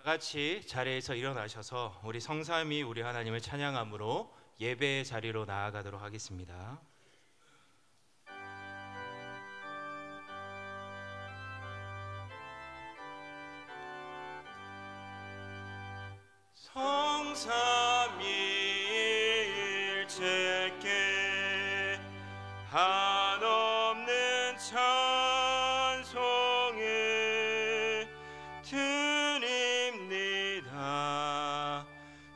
같이 자리에서 일어나셔서 우리 성삼위 우리 하나님을 찬양함으로 예배의 자리로 나아가도록 하겠습니다. 성삼위일체께 한없는 찬송을 드립니다.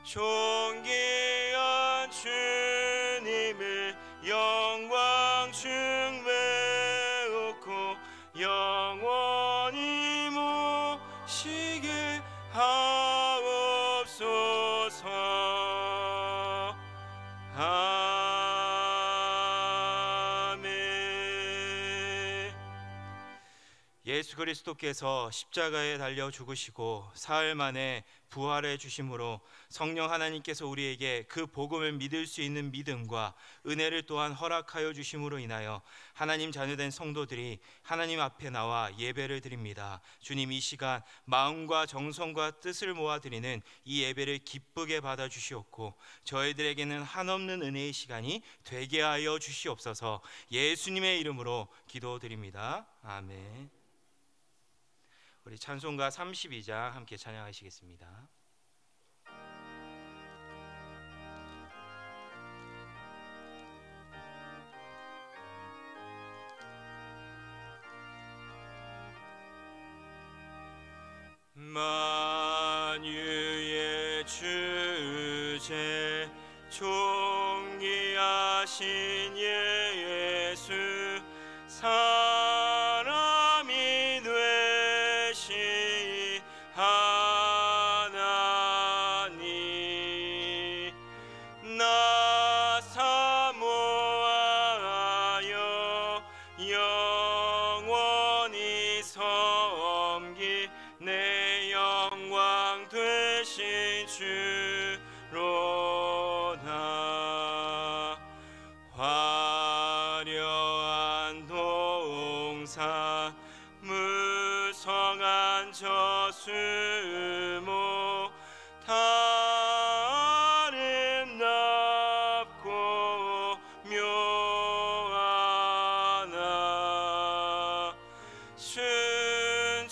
존귀한 주님을 영광 중배우고 영원히 모시게 하옵소서. 아멘. 예수 그리스도께서 십자가에 달려 죽으시고 사흘 만에 부활해 주심으로 성령 하나님께서 우리에게 그 복음을 믿을 수 있는 믿음과 은혜를 또한 허락하여 주심으로 인하여 하나님 자녀된 성도들이 하나님 앞에 나와 예배를 드립니다. 주님, 이 시간 마음과 정성과 뜻을 모아 드리는 이 예배를 기쁘게 받아 주시옵고 저희들에게는 한없는 은혜의 시간이 되게 하여 주시옵소서. 예수님의 이름으로 기도드립니다. 아멘. 우리 찬송가 32장 함께 찬양하시겠습니다. 만유의 주제 존귀하신 예수 사람이 되신 하나님 나 사모하여 영원히 섬기 내 영광 되신 주로다. 화려한 동산 무성한 저수목 다 아름답고 묘하나 순전한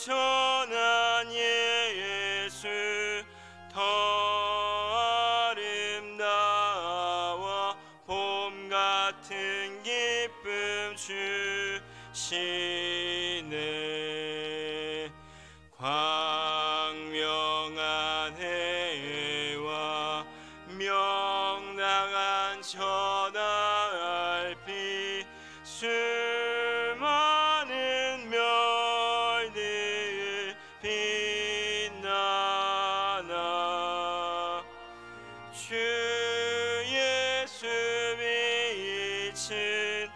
예수 더 아름다워 봄 같은 기쁨 주시네. 광명한 해와 명랑한 저달빛 수많은 별들 빛나나 주 예수 빛은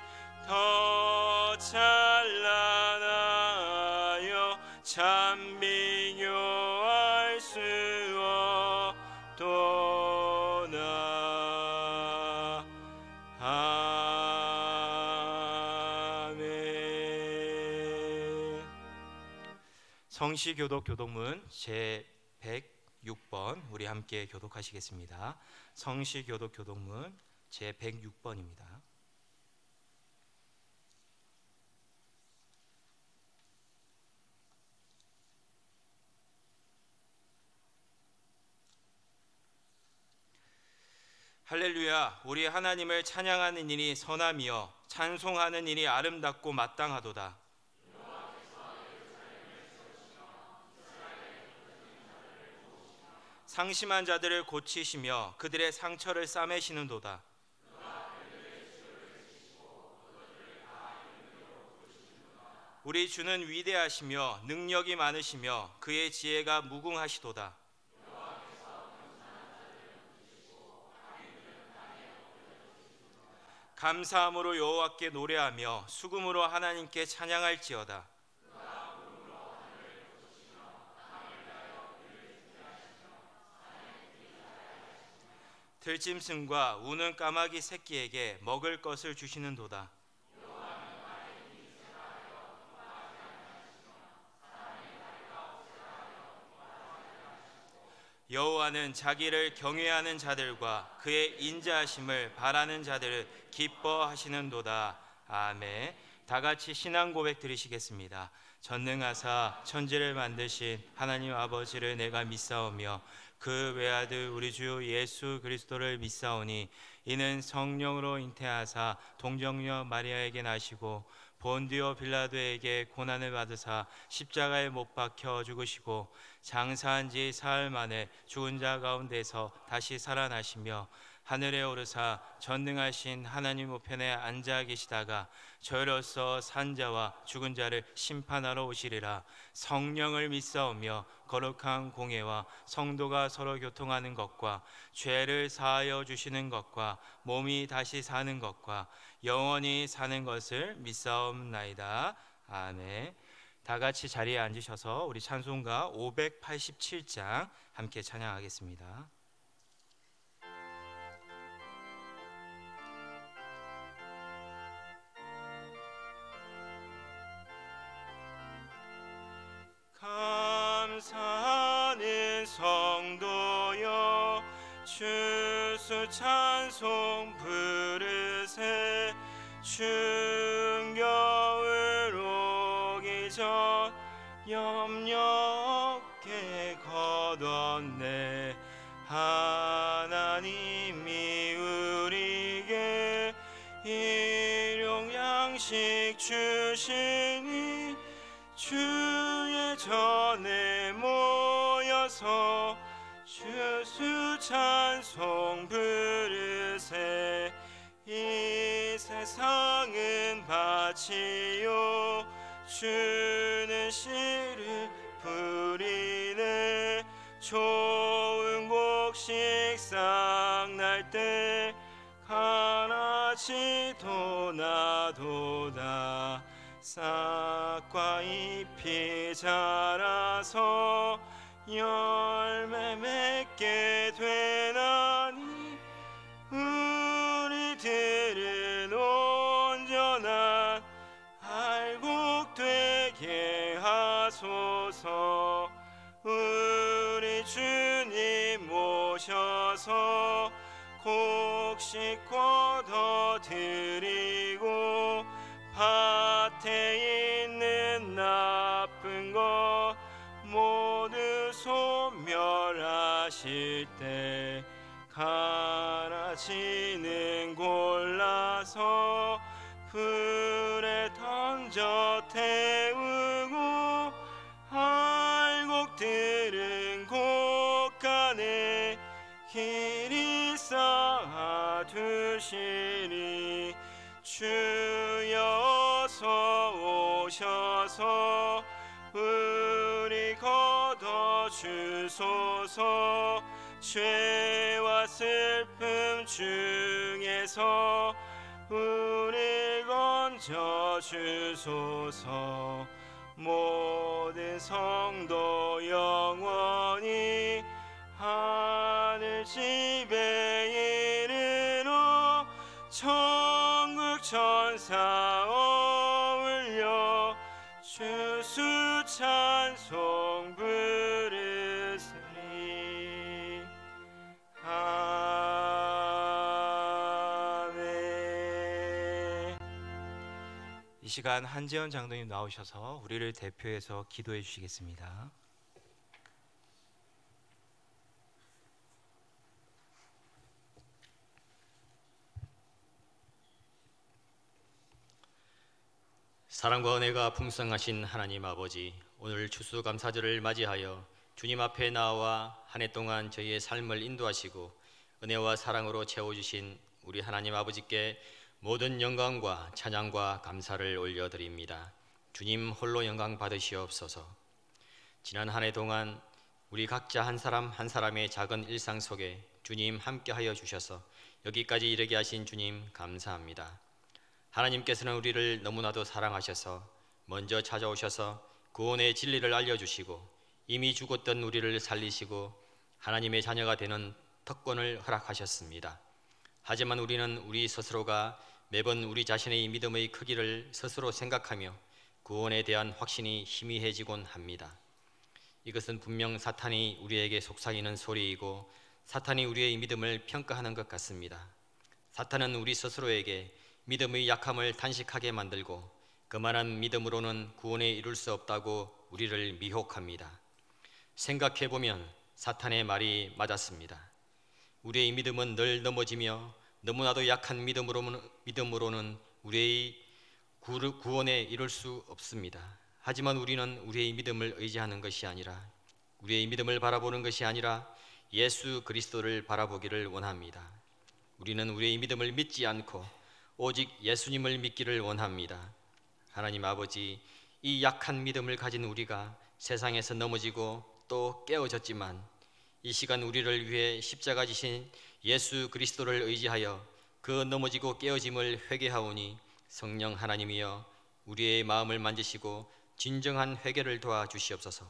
더 찬란하여 참 비교할 수 없도다. 아멘. 성시교독 교독문 제 106번 우리 함께 교독하시겠습니다. 성시교독 교독문 제 106번입니다. 할렐루야. 우리 하나님을 찬양하는 일이 선함이여 찬송하는 일이 아름답고 마땅하도다. 상심한 자들을 고치시며 그들의 상처를 싸매시는도다. 우리 주는 위대하시며 능력이 많으시며 그의 지혜가 무궁하시도다. 감사함으로 여호와께 노래하며 수금으로 하나님께 찬양할지어다. 들짐승과 우는 까마귀 새끼에게 먹을 것을 주시는도다. 여호와는 자기를 경외하는 자들과 그의 인자하심을 바라는 자들을 기뻐하시는도다. 아멘. 다 같이 신앙 고백 드리시겠습니다. 전능하사 천지를 만드신 하나님 아버지를 내가 믿사오며 그 외아들 우리 주 예수 그리스도를 믿사오니 이는 성령으로 잉태하사 동정녀 마리아에게 나시고 본디오 빌라도에게 고난을 받으사 십자가에 못 박혀 죽으시고 장사한 지 사흘 만에 죽은 자 가운데서 다시 살아나시며 하늘에 오르사 전능하신 하나님 우편에 앉아 계시다가 저희로서 산 자와 죽은 자를 심판하러 오시리라. 성령을 믿사오며 거룩한 공예와 성도가 서로 교통하는 것과 죄를 사하여 주시는 것과 몸이 다시 사는 것과 영원히 사는 것을 믿사옵나이다. 아멘. 다 같이 자리에 앉으셔서 우리 찬송가 587장 함께 찬양하겠습니다. 감사하는 성도여 주수 찬송 부르세. 추운 겨울 오기 전 염려케 걷었네. 하나님이 우리에게 일용 양식 주시니 주의 전에 모여서 주수 찬송 부르세. 이 세상은 밭이요 주는 씨를 뿌리네. 좋은 곡식 싹날 때 가라지도 나도다. 싹과 잎이 자라서 열매 맺게 되나니 우리들은 온전한 알곡 되게 하소서. 우리 주님 모셔서 곡식 걷어 드리고 밭에 있는 나쁜 것 모두 소멸하실 때 가라지는 골라서 불에 던져 태우고 알곡들은 곳간에 길이 쌓아 두시니. 주여 어서 오셔서 우리 걷어 주소서. 죄와 슬픔 중에서 우리 건져 주소서. 모든 성도 영원히 하늘 집에 이르러 천국 천사 어울려 주수 찬송 부르시리. 아멘. 이 시간 한재현 장로님 나오셔서 우리를 대표해서 기도해 주시겠습니다. 사랑과 은혜가 풍성하신 하나님 아버지, 오늘 추수감사절을 맞이하여 주님 앞에 나와 한 해 동안 저희의 삶을 인도하시고 은혜와 사랑으로 채워주신 우리 하나님 아버지께 모든 영광과 찬양과 감사를 올려드립니다. 주님 홀로 영광 받으시옵소서. 지난 한 해 동안 우리 각자 한 사람 한 사람의 작은 일상 속에 주님 함께하여 주셔서 여기까지 이르게 하신 주님 감사합니다. 하나님께서는 우리를 너무나도 사랑하셔서 먼저 찾아오셔서 구원의 진리를 알려주시고 이미 죽었던 우리를 살리시고 하나님의 자녀가 되는 특권을 허락하셨습니다. 하지만 우리는 우리 스스로가 매번 우리 자신의 믿음의 크기를 스스로 생각하며 구원에 대한 확신이 희미해지곤 합니다. 이것은 분명 사탄이 우리에게 속삭이는 소리이고 사탄이 우리의 믿음을 평가하는 것 같습니다. 사탄은 우리 스스로에게 믿음의 약함을 단식하게 만들고 그만한 믿음으로는 구원에 이룰 수 없다고 우리를 미혹합니다. 생각해보면 사탄의 말이 맞았습니다. 우리의 믿음은 늘 넘어지며 너무나도 약한 믿음으로는 우리의 구원에 이룰 수 없습니다. 하지만 우리는 우리의 믿음을 의지하는 것이 아니라 우리의 믿음을 바라보는 것이 아니라 예수 그리스도를 바라보기를 원합니다. 우리는 우리의 믿음을 믿지 않고 오직 예수님을 믿기를 원합니다. 하나님 아버지, 이 약한 믿음을 가진 우리가 세상에서 넘어지고 또 깨어졌지만 이 시간 우리를 위해 십자가 지신 예수 그리스도를 의지하여 그 넘어지고 깨어짐을 회개하오니 성령 하나님이여 우리의 마음을 만지시고 진정한 회개를 도와주시옵소서.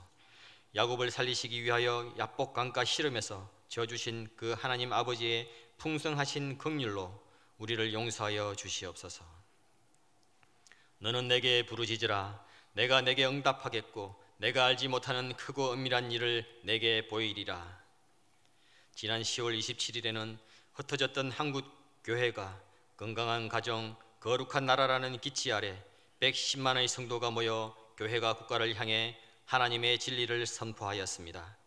야곱을 살리시기 위하여 야복 강가 시름에서 져주신 그 하나님 아버지의 풍성하신 긍휼로 우리를 용서하여 주시옵소서. 너는 내게 부르짖으라. 내가 내게 응답하겠고 내가 알지 못하는 크고 은밀한 일을 내게 보이리라. 지난 10월 27일에는 흩어졌던 한국 교회가 건강한 가정, 거룩한 나라라는 기치 아래 110만의 성도가 모여 교회가 국가를 향해 하나님의 진리를 선포하였습니다.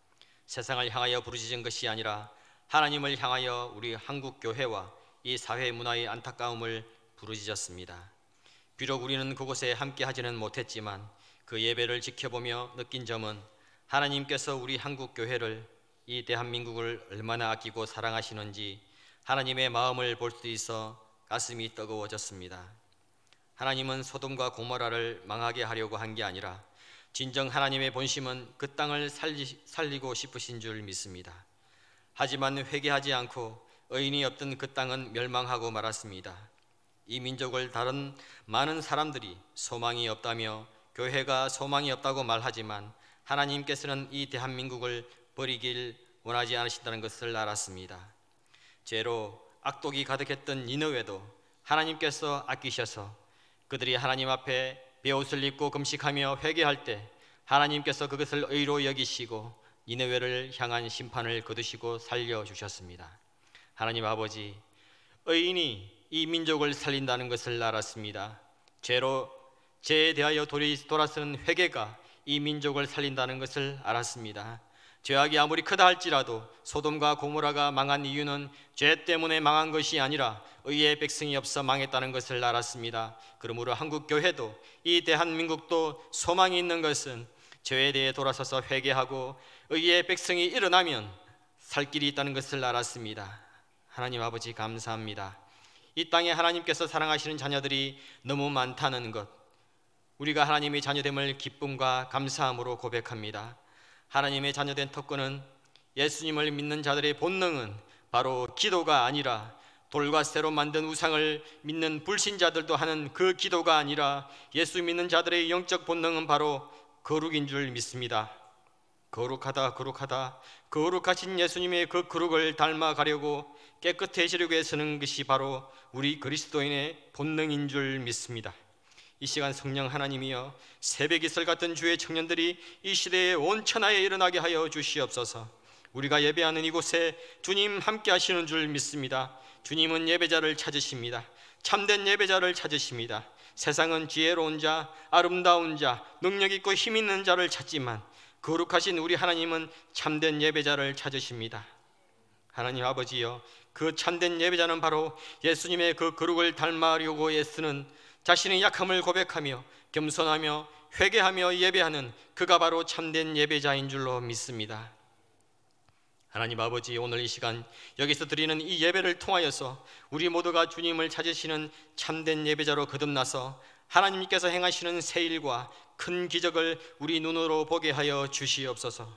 세상을 향하여 부르짖은 것이 아니라 하나님을 향하여 우리 한국 교회와 이 사회 문화의 안타까움을 부르짖었습니다. 비록 우리는 그곳에 함께 하지는 못했지만 그 예배를 지켜보며 느낀 점은 하나님께서 우리 한국 교회를, 이 대한민국을 얼마나 아끼고 사랑하시는지 하나님의 마음을 볼 수 있어 가슴이 뜨거워졌습니다. 하나님은 소돔과 고모라를 망하게 하려고 한 게 아니라 진정 하나님의 본심은 그 땅을 살리고 싶으신 줄 믿습니다. 하지만 회개하지 않고 의인이 없던 그 땅은 멸망하고 말았습니다. 이 민족을 다른 많은 사람들이 소망이 없다며 교회가 소망이 없다고 말하지만 하나님께서는 이 대한민국을 버리길 원하지 않으신다는 것을 알았습니다. 죄로 악독이 가득했던 니느웨도 하나님께서 아끼셔서 그들이 하나님 앞에 베옷을 입고 금식하며 회개할 때 하나님께서 그것을 의로 여기시고 니느웨를 향한 심판을 거두시고 살려주셨습니다. 하나님 아버지, 의인이 이 민족을 살린다는 것을 알았습니다. 죄에 대하여 돌아서는 회개가 이 민족을 살린다는 것을 알았습니다. 죄악이 아무리 크다 할지라도 소돔과 고모라가 망한 이유는 죄 때문에 망한 것이 아니라 의의 백성이 없어 망했다는 것을 알았습니다. 그러므로 한국 교회도 이 대한민국도 소망이 있는 것은 죄에 대해 돌아서서 회개하고 의의 백성이 일어나면 살 길이 있다는 것을 알았습니다. 하나님 아버지 감사합니다. 이 땅에 하나님께서 사랑하시는 자녀들이 너무 많다는 것, 우리가 하나님의 자녀됨을 기쁨과 감사함으로 고백합니다. 하나님의 자녀된 특권은, 예수님을 믿는 자들의 본능은 바로 기도가 아니라 돌과 쇠로 만든 우상을 믿는 불신자들도 하는 그 기도가 아니라 예수 믿는 자들의 영적 본능은 바로 거룩인 줄 믿습니다. 거룩하다 거룩하다, 거룩하신 예수님의 그 거룩을 닮아가려고 깨끗해지려고 애쓰는 것이 바로 우리 그리스도인의 본능인 줄 믿습니다. 이 시간 성령 하나님이여, 새벽 이슬 같은 주의 청년들이 이 시대에 온 천하에 일어나게 하여 주시옵소서. 우리가 예배하는 이곳에 주님 함께 하시는 줄 믿습니다. 주님은 예배자를 찾으십니다. 참된 예배자를 찾으십니다. 세상은 지혜로운 자, 아름다운 자, 능력 있고 힘 있는 자를 찾지만 거룩하신 우리 하나님은 참된 예배자를 찾으십니다. 하나님 아버지여, 그 참된 예배자는 바로 예수님의 그 거룩을 닮아려고 애쓰는, 자신의 약함을 고백하며 겸손하며 회개하며 예배하는 그가 바로 참된 예배자인 줄로 믿습니다. 하나님 아버지, 오늘 이 시간 여기서 드리는 이 예배를 통하여서 우리 모두가 주님을 찾으시는 참된 예배자로 거듭나서 하나님께서 행하시는 새 일과 큰 기적을 우리 눈으로 보게 하여 주시옵소서.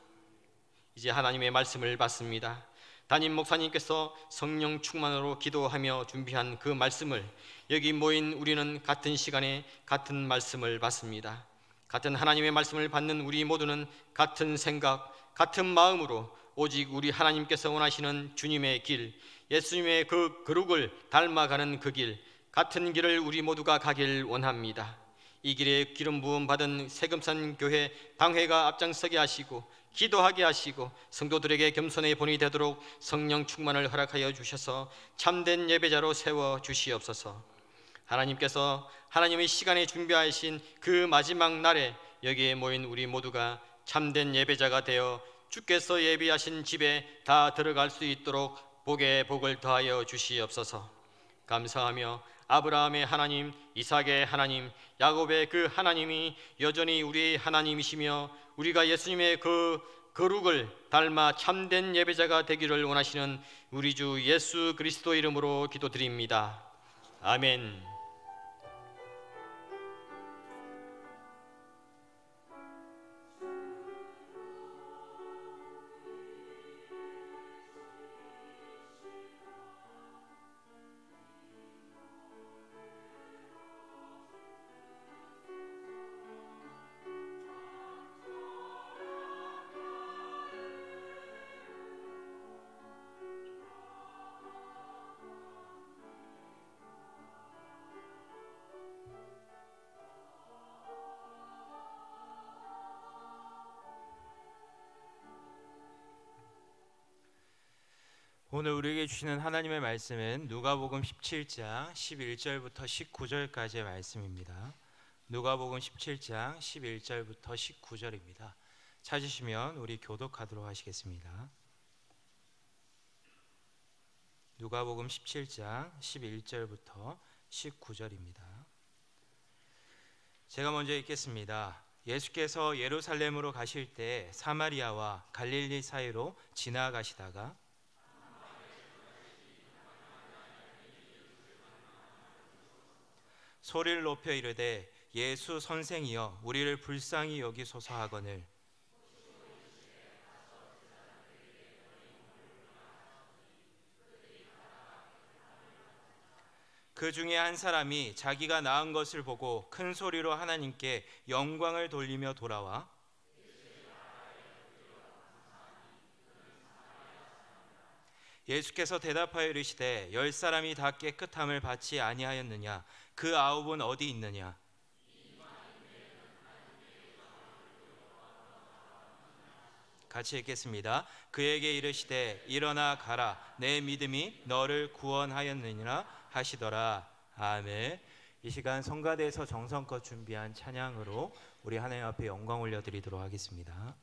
이제 하나님의 말씀을 받습니다. 담임 목사님께서 성령 충만으로 기도하며 준비한 그 말씀을 여기 모인 우리는 같은 시간에 같은 말씀을 받습니다. 같은 하나님의 말씀을 받는 우리 모두는 같은 생각, 같은 마음으로 오직 우리 하나님께서 원하시는 주님의 길, 예수님의 그 거룩을 닮아가는 그 길, 같은 길을 우리 모두가 가길 원합니다. 이 길에 기름 부음 받은 세금산 교회 당회가 앞장서게 하시고 기도하게 하시고 성도들에게 겸손의 본이 되도록 성령 충만을 허락하여 주셔서 참된 예배자로 세워 주시옵소서. 하나님께서 하나님의 시간에 준비하신 그 마지막 날에 여기에 모인 우리 모두가 참된 예배자가 되어 주께서 예비하신 집에 다 들어갈 수 있도록 복에 복을 더하여 주시옵소서. 감사하며 아브라함의 하나님, 이삭의 하나님, 야곱의 그 하나님이 여전히 우리의 하나님이시며 우리가 예수님의 그 거룩을 닮아 참된 예배자가 되기를 원하시는 우리 주 예수 그리스도 이름으로 기도드립니다. 아멘. 오늘 우리에게 주시는 하나님의 말씀은 누가복음 17장 11절부터 19절까지의 말씀입니다. 누가복음 17장 11절부터 19절입니다. 찾으시면 우리 교독하도록 하시겠습니다. 누가복음 17장 11절부터 19절입니다. 제가 먼저 읽겠습니다. 예수께서 예루살렘으로 가실 때 사마리아와 갈릴리 사이로 지나가시다가 소리를 높여 이르되 예수 선생이여 우리를 불쌍히 여기소서 하거늘 그 중에 한 사람이 자기가 낳은 것을 보고 큰 소리로 하나님께 영광을 돌리며 돌아와 예수께서 대답하여 이르시되 10사람이 다 깨끗함을 받지 아니하였느냐 그 9은 어디 있느냐 같이 읽겠습니다. 그에게 이르시되 일어나 가라 내 믿음이 너를 구원하였느니라 하시더라. 아멘. 이 시간 성가대에서 정성껏 준비한 찬양으로 우리 하나님 앞에 영광 올려드리도록 하겠습니다.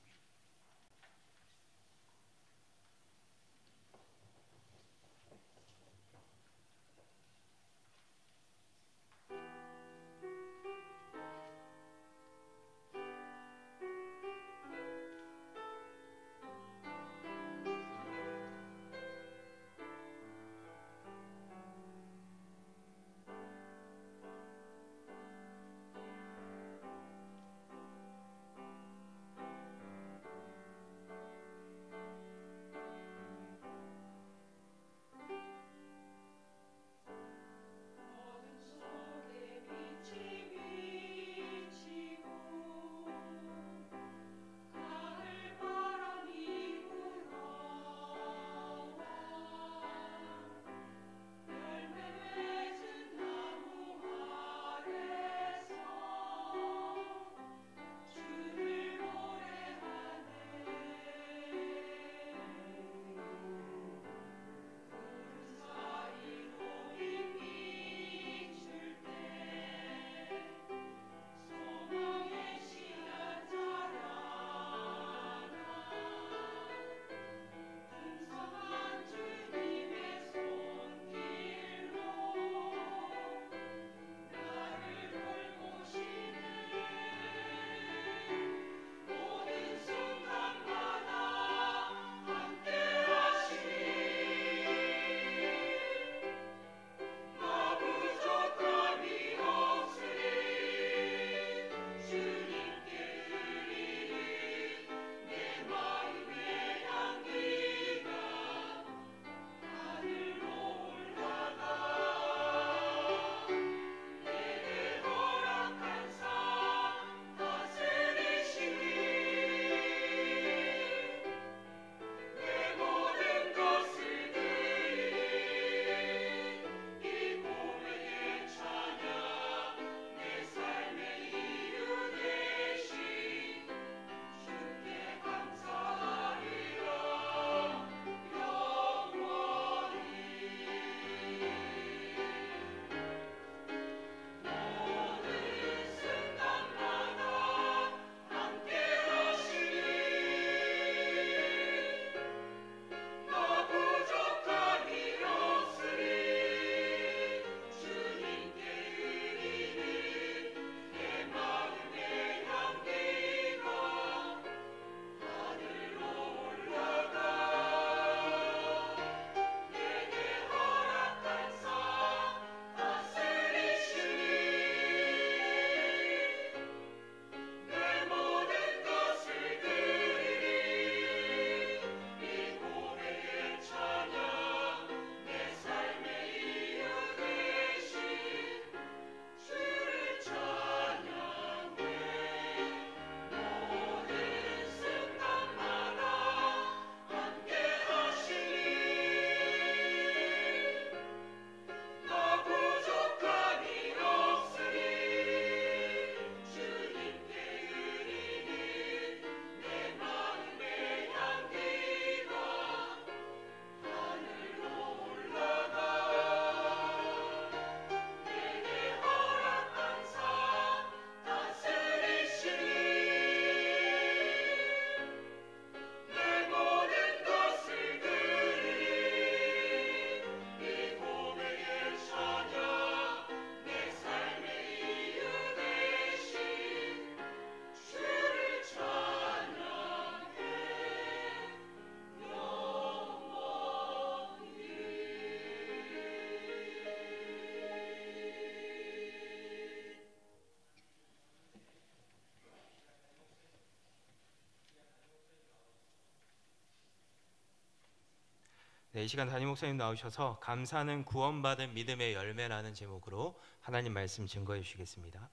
네, 이 시간 담임 목사님 나오셔서 감사는 구원받은 믿음의 열매라는 제목으로 하나님 말씀 증거해 주시겠습니다.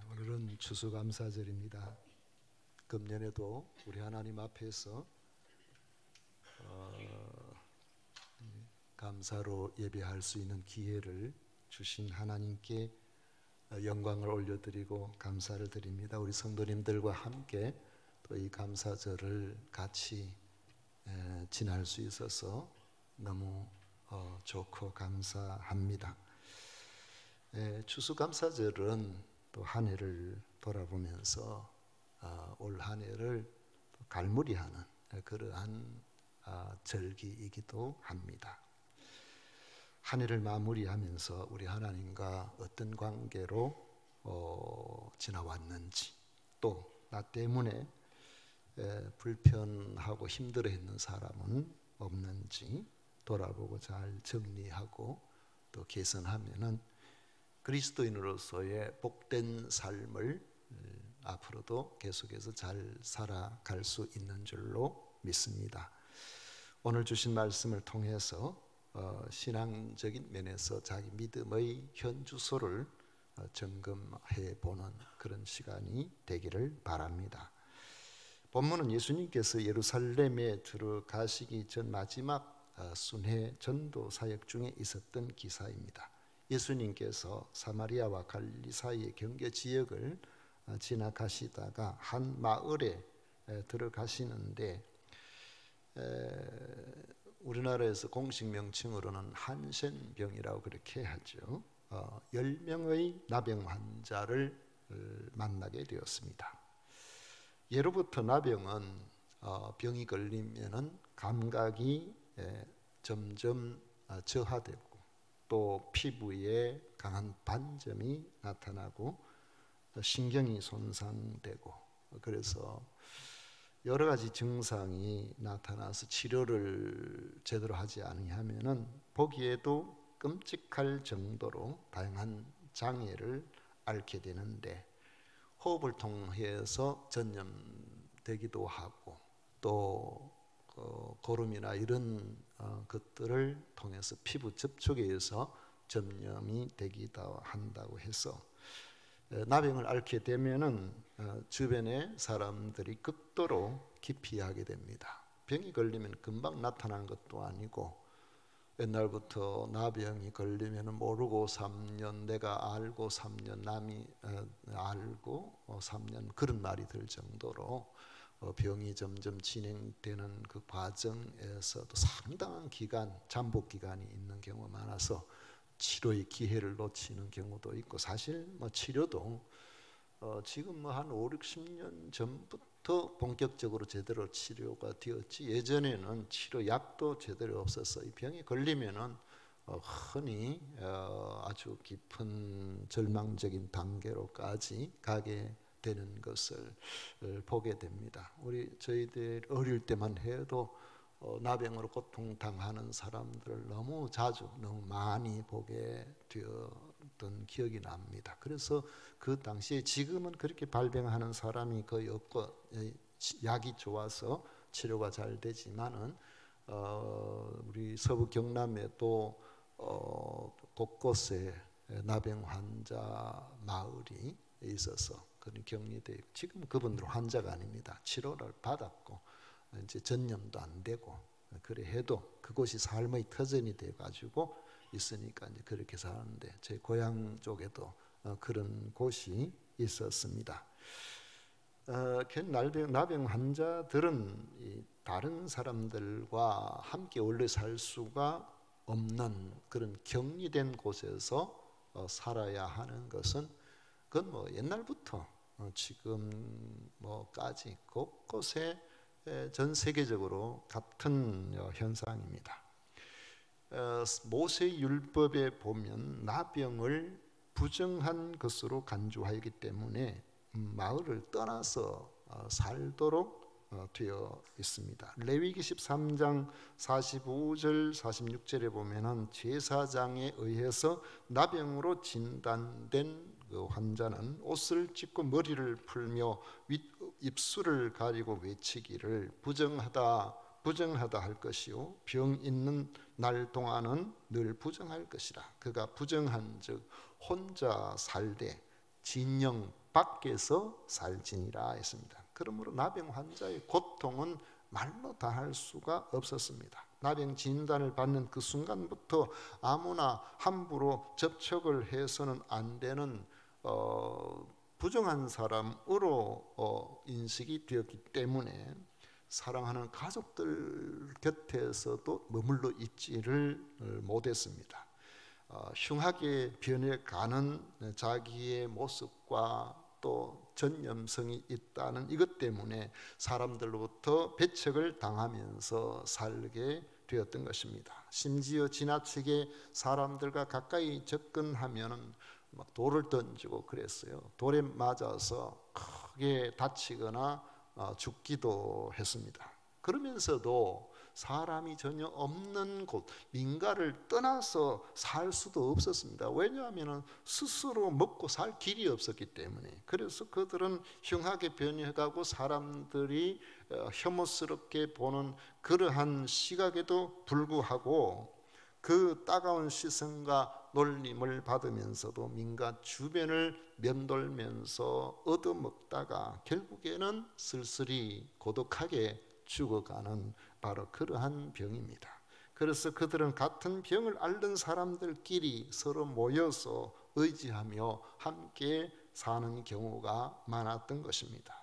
오늘은 추수감사절입니다. 금년에도 우리 하나님 앞에서 감사로 예배할 수 있는 기회를 주신 하나님께 영광을 올려드리고 감사를 드립니다. 우리 성도님들과 함께 또 이 감사절을 같이 지날 수 있어서 너무 좋고 감사합니다. 추수감사절은 또 한 해를 돌아보면서 올 한 해를 갈무리하는 그러한 절기이기도 합니다. 한 해를 마무리하면서 우리 하나님과 어떤 관계로 지나왔는지, 또 나 때문에 불편하고 힘들어했는 사람은 없는지 돌아보고 잘 정리하고 또 개선하면은 그리스도인으로서의 복된 삶을 앞으로도 계속해서 잘 살아갈 수 있는 줄로 믿습니다. 오늘 주신 말씀을 통해서 신앙적인 면에서 자기 믿음의 현주소를 점검해 보는 그런 시간이 되기를 바랍니다. 본문은 예수님께서 예루살렘에 들어가시기 전 마지막 순회 전도 사역 중에 있었던 기사입니다. 예수님께서 사마리아와 갈릴리 사이의 경계 지역을 지나가시다가 한 마을에 들어가시는데, 우리나라에서 공식 명칭으로는 한센병이라고 그렇게 하죠. 10명의 나병 환자를 만나게 되었습니다. 예로부터 나병은 병이 걸리면은 감각이 점점 저하되고 또 피부에 강한 반점이 나타나고 신경이 손상되고, 그래서 여러 가지 증상이 나타나서 치료를 제대로 하지 않으면은 보기에도 끔찍할 정도로 다양한 장애를 앓게 되는데, 호흡을 통해서 전염되기도 하고 또 고름이나 이런 것들을 통해서 피부 접촉에 의해서 전염이 되기도 한다고 해서 나병을 앓게 되면은 주변의 사람들이 극도로 기피하게 됩니다. 병이 걸리면 금방 나타나는 것도 아니고, 옛날부터 나병이 걸리면 모르고 3년, 내가 알고 3년, 남이 알고 3년, 그런 말이 들 정도로 병이 점점 진행되는 그 과정에서도 상당한 기간, 잠복 기간이 있는 경우가 많아서 치료의 기회를 놓치는 경우도 있고, 사실 치료도 지금 한 5, 60년 전부터 본격적으로 제대로 치료가 되었지, 예전에는 치료약도 제대로 없었어. 이 병이 걸리면은 흔히 아주 깊은 절망적인 단계로까지 가게 되는 것을 보게 됩니다. 저희들 어릴 때만 해도 나병으로 고통당하는 사람들을 너무 자주, 너무 많이 보게 되었던 기억이 납니다. 그래서 그 당시에, 지금은 그렇게 발병하는 사람이 거의 없고 약이 좋아서 치료가 잘 되지만은 우리 서부 경남에도 곳곳에 나병 환자 마을이 있어서 그런 격리돼 있고, 지금 그분들 환자가 아닙니다. 치료를 받았고 이제 전염도 안 되고, 그래 해도 그곳이 삶의 터전이 돼 가지고 있으니까 이제 그렇게 사는데, 제 고향 쪽에도 그런 곳이 있었습니다. 나병 환자들은 다른 사람들과 함께 원래 살 수가 없는 그런 격리된 곳에서 살아야 하는 것은, 그건 옛날부터 지금까지 곳곳에 전 세계적으로 같은 현상입니다. 모세 율법에 보면 나병을 부정한 것으로 간주하기 때문에 마을을 떠나서 살도록 되어 있습니다. 레위기 13장 45절 46절에 보면은 제사장에 의해서 나병으로 진단된 그 환자는 옷을 찢고 머리를 풀며 입술을 가리고 외치기를 부정하다 할 것이요 병 있는 날 동안은 늘 부정할 것이라. 그가 부정한즉 혼자 살되 진영 밖에서 살지니라 했습니다. 그러므로 나병 환자의 고통은 말로 다 할 수가 없었습니다. 나병 진단을 받는 그 순간부터 아무나 함부로 접촉을 해서는 안 되는 부정한 사람으로 인식이 되었기 때문에 사랑하는 가족들 곁에서도 머물러 있지를 못했습니다. 흉하게 변해가는 자기의 모습과 또 전염성이 있다는 이것 때문에 사람들로부터 배척을 당하면서 살게 되었던 것입니다. 심지어 지나치게 사람들과 가까이 접근하면은 막 돌을 던지고 그랬어요. 돌에 맞아서 크게 다치거나 죽기도 했습니다. 그러면서도 사람이 전혀 없는 곳, 민가를 떠나서 살 수도 없었습니다. 왜냐하면 스스로 먹고 살 길이 없었기 때문에. 그래서 그들은 흉하게 변해가고 사람들이 혐오스럽게 보는 그러한 시각에도 불구하고 그 따가운 시선과 놀림을 받으면서도 민가 주변을 맴돌면서 얻어먹다가 결국에는 쓸쓸히 고독하게 죽어가는 바로 그러한 병입니다. 그래서 그들은 같은 병을 앓는 사람들끼리 서로 모여서 의지하며 함께 사는 경우가 많았던 것입니다.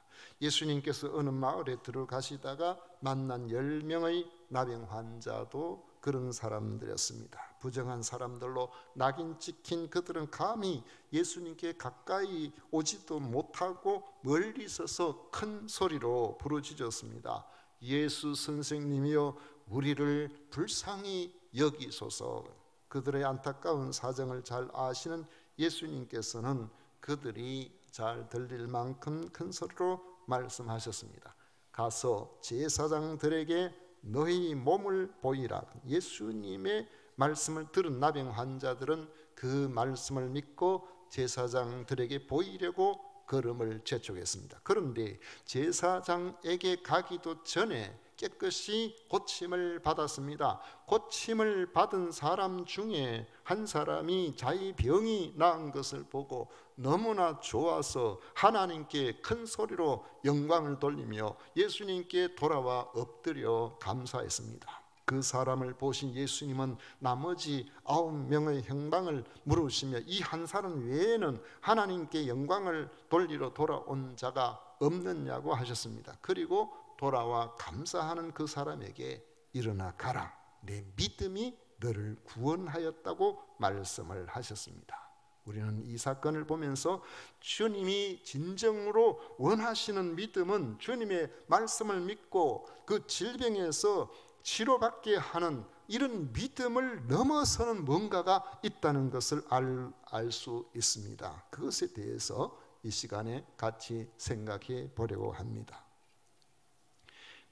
예수님께서 어느 마을에 들어가시다가 만난 10명의 나병 환자도 그런 사람들이었습니다. 부정한 사람들로 낙인 찍힌 그들은 감히 예수님께 가까이 오지도 못하고 멀리 서서 큰 소리로 부르짖었습니다. 예수 선생님이여 우리를 불쌍히 여기소서. 그들의 안타까운 사정을 잘 아시는 예수님께서는 그들이 잘 들릴 만큼 큰 소리로 말씀하셨습니다. 가서 제사장들에게 너희 몸을 보이라. 예수님의 말씀을 들은 나병 환자들은 그 말씀을 믿고 제사장들에게 보이려고 걸음을 재촉했습니다. 그런데 제사장에게 가기도 전에 깨끗이 고침을 받았습니다. 고침을 받은 사람 중에 한 사람이 자기 병이 나은 것을 보고 너무나 좋아서 하나님께 큰 소리로 영광을 돌리며 예수님께 돌아와 엎드려 감사했습니다. 그 사람을 보신 예수님은 나머지 9명의 형방을 물으시며 이 한 사람 외에는 하나님께 영광을 돌리러 돌아온 자가 없느냐고 하셨습니다. 그리고 돌아와 감사하는 그 사람에게 일어나 가라. 내 믿음이 너를 구원하였다고 말씀을 하셨습니다. 우리는 이 사건을 보면서 주님이 진정으로 원하시는 믿음은 주님의 말씀을 믿고 그 질병에서 치료받게 하는 이런 믿음을 넘어서는 뭔가가 있다는 것을 알 수 있습니다. 그것에 대해서 이 시간에 같이 생각해 보려고 합니다.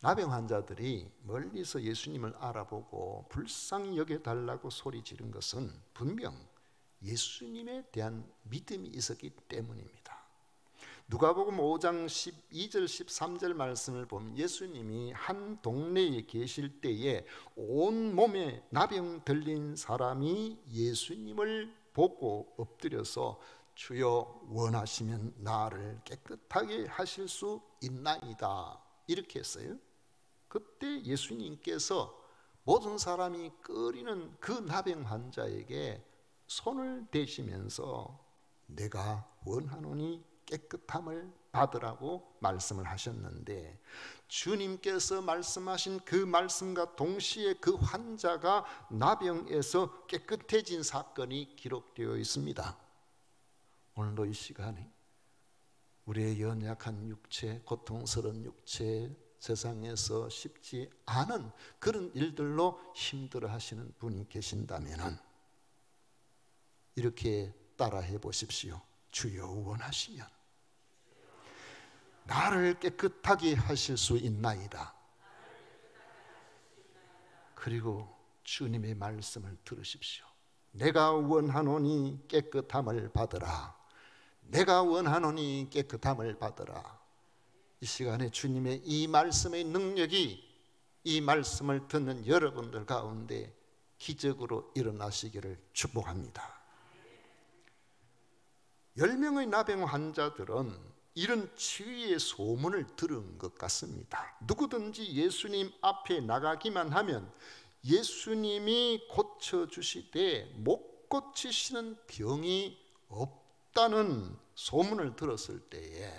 나병 환자들이 멀리서 예수님을 알아보고 불쌍히 여겨달라고 소리 지른 것은 분명 예수님에 대한 믿음이 있었기 때문입니다. 누가복음 5장 12절 13절 말씀을 보면 예수님이 한 동네에 계실 때에 온몸에 나병 들린 사람이 예수님을 보고 엎드려서 주여 원하시면 나를 깨끗하게 하실 수 있나이다 이렇게 했어요. 그때 예수님께서 모든 사람이 끓이는 그 나병 환자에게 손을 대시면서 내가 원하노니 깨끗함을 받으라고 말씀을 하셨는데 주님께서 말씀하신 그 말씀과 동시에 그 환자가 나병에서 깨끗해진 사건이 기록되어 있습니다. 오늘도 이 시간에 우리의 연약한 육체, 고통스러운 육체, 세상에서 쉽지 않은 그런 일들로 힘들어 하시는 분이 계신다면 이렇게 따라해 보십시오. 주여 원하시면 나를 깨끗하게 하실 수 있나이다. 그리고 주님의 말씀을 들으십시오. 내가 원하노니 깨끗함을 받으라. 내가 원하노니 깨끗함을 받으라. 이 시간에 주님의 이 말씀의 능력이 이 말씀을 듣는 여러분들 가운데 기적으로 일어나시기를 축복합니다. 10명의 나병 환자들은 이런 치유의 소문을 들은 것 같습니다. 누구든지 예수님 앞에 나가기만 하면 예수님이 고쳐주시되 못 고치시는 병이 없다는 소문을 들었을 때에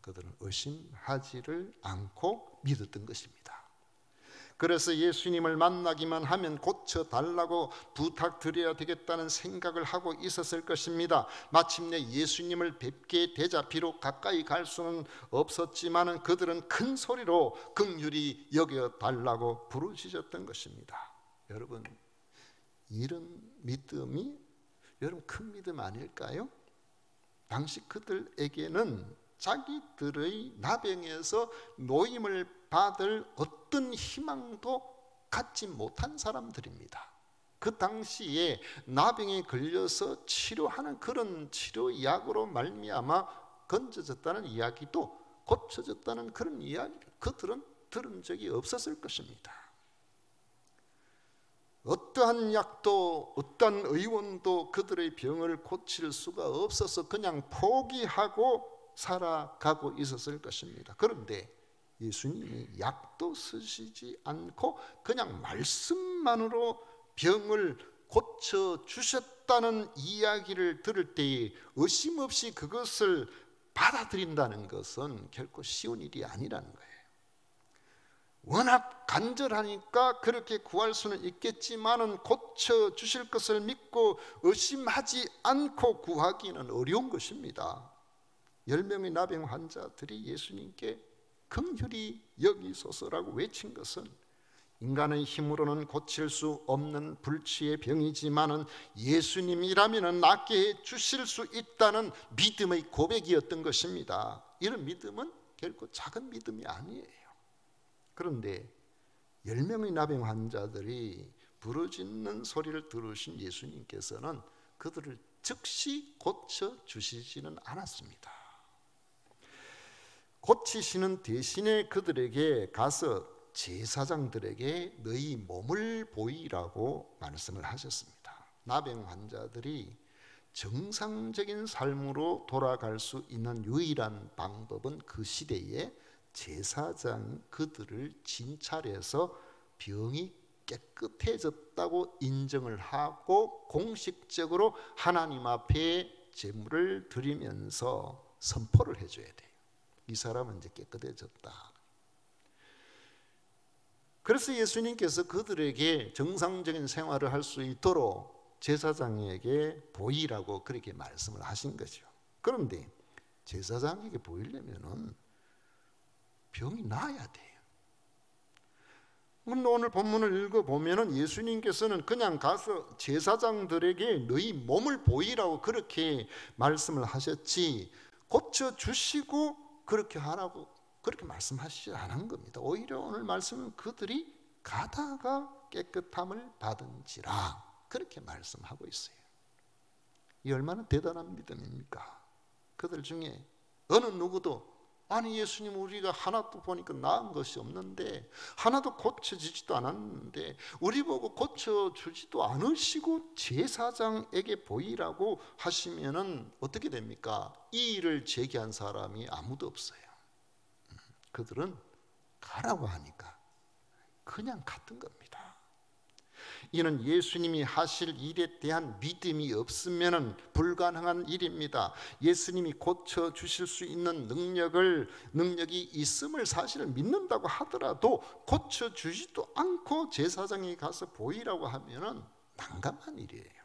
그들은 의심하지를 않고 믿었던 것입니다. 그래서 예수님을 만나기만 하면 고쳐달라고 부탁드려야 되겠다는 생각을 하고 있었을 것입니다. 마침내 예수님을 뵙게 되자 비록 가까이 갈 수는 없었지만 그들은 큰 소리로 긍휼히 여겨달라고 부르짖었던 것입니다. 여러분, 이런 믿음이 여러분 큰 믿음 아닐까요? 당시 그들에게는 자기들의 나병에서 노임을 받을 어떤 희망도 갖지 못한 사람들입니다. 그 당시에 나병에 걸려서 치료하는 그런 치료약으로 말미암아 건져졌다는 이야기도, 고쳐졌다는 그런 이야기를 그들은 들은 적이 없었을 것입니다. 어떠한 약도 어떠한 의원도 그들의 병을 고칠 수가 없어서 그냥 포기하고 살아가고 있었을 것입니다. 그런데 예수님이 약도 쓰시지 않고 그냥 말씀만으로 병을 고쳐주셨다는 이야기를 들을 때에 의심 없이 그것을 받아들인다는 것은 결코 쉬운 일이 아니라는 거예요. 워낙 간절하니까 그렇게 구할 수는 있겠지만은 고쳐주실 것을 믿고 의심하지 않고 구하기는 어려운 것입니다. 10명의 나병 환자들이 예수님께 긍휼히 여기소서라고 외친 것은 인간의 힘으로는 고칠 수 없는 불치의 병이지만은 예수님이라면 낫게 해 주실 수 있다는 믿음의 고백이었던 것입니다. 이런 믿음은 결코 작은 믿음이 아니에요. 그런데 10명의 나병 환자들이 부르짖는 소리를 들으신 예수님께서는 그들을 즉시 고쳐주시지는 않았습니다. 고치시는 대신에 그들에게 가서 제사장들에게 너희 몸을 보이라고 말씀을 하셨습니다. 나병 환자들이 정상적인 삶으로 돌아갈 수 있는 유일한 방법은 그 시대에 제사장이 그들을 진찰해서 병이 깨끗해졌다고 인정을 하고 공식적으로 하나님 앞에 제물을 드리면서 선포를 해줘야 돼요. 이 사람은 이제 깨끗해졌다. 그래서 예수님께서 그들에게 정상적인 생활을 할 수 있도록 제사장에게 보이라고 그렇게 말씀을 하신 거죠. 그런데 제사장에게 보이려면은 병이 나아야 돼요. 그런데 오늘 본문을 읽어보면은 예수님께서는 그냥 가서 제사장들에게 너희 몸을 보이라고 그렇게 말씀을 하셨지 고쳐주시고 그렇게 하라고 그렇게 말씀하시지 않은 겁니다. 오히려 오늘 말씀은 그들이 가다가 깨끗함을 받은지라 그렇게 말씀하고 있어요. 이 얼마나 대단한 믿음입니까? 그들 중에 어느 누구도 아니 예수님 우리가 하나도 보니까 나은 것이 없는데 하나도 고쳐지지도 않았는데 우리 보고 고쳐주지도 않으시고 제사장에게 보이라고 하시면은 어떻게 됩니까? 이 일을 제기한 사람이 아무도 없어요. 그들은 가라고 하니까 그냥 갔던 겁니다. 이는 예수님이 하실 일에 대한 믿음이 없으면 불가능한 일입니다. 예수님이 고쳐주실 수 있는 능력이 있음을 사실을 믿는다고 하더라도 고쳐주지도 않고 제사장에 가서 보이라고 하면 난감한 일이에요.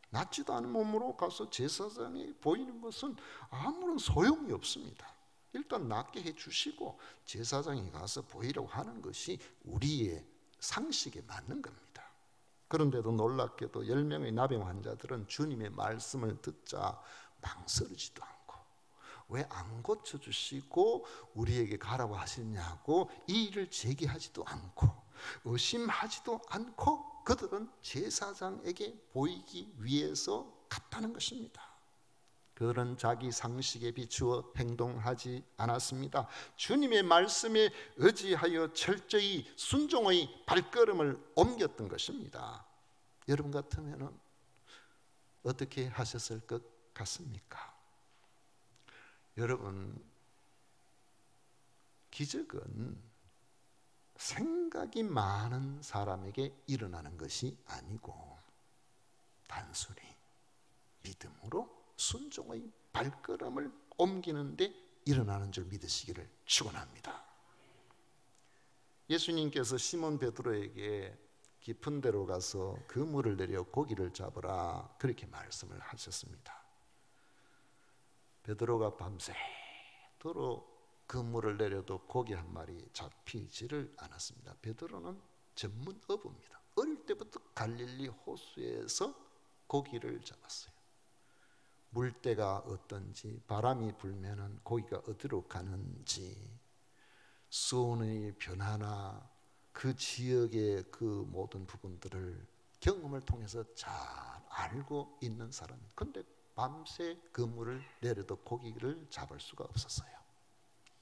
낫지도 않은 몸으로 가서 제사장에 보이는 것은 아무런 소용이 없습니다. 일단 낫게 해주시고 제사장에 가서 보이라고 하는 것이 우리의 상식에 맞는 겁니다. 그런데도 놀랍게도 10명의 나병 환자들은 주님의 말씀을 듣자 망설이지도 않고 왜 안 고쳐주시고 우리에게 가라고 하시냐고 이 일을 제기하지도 않고 의심하지도 않고 그들은 제사장에게 보이기 위해서 갔다는 것입니다. 그들은 자기 상식에 비추어 행동하지 않았습니다. 주님의 말씀에 의지하여 철저히 순종의 발걸음을 옮겼던 것입니다. 여러분 같으면 어떻게 하셨을 것 같습니까? 여러분, 기적은 생각이 많은 사람에게 일어나는 것이 아니고 단순히 믿음으로 순종의 발걸음을 옮기는데 일어나는 줄 믿으시기를 축원합니다. 예수님께서 시몬 베드로에게 깊은 데로 가서 그물을 내려 고기를 잡으라 그렇게 말씀을 하셨습니다. 베드로가 밤새도록 그물을 내려도 고기 한 마리 잡히지를 않았습니다. 베드로는 전문 어부입니다. 어릴 때부터 갈릴리 호수에서 고기를 잡았어요. 물때가 어떤지, 바람이 불면은 고기가 어디로 가는지, 수온의 변화나 그 지역의 그 모든 부분들을 경험을 통해서 잘 알고 있는 사람입니다. 그런데 밤새 그물을 내려도 고기를 잡을 수가 없었어요.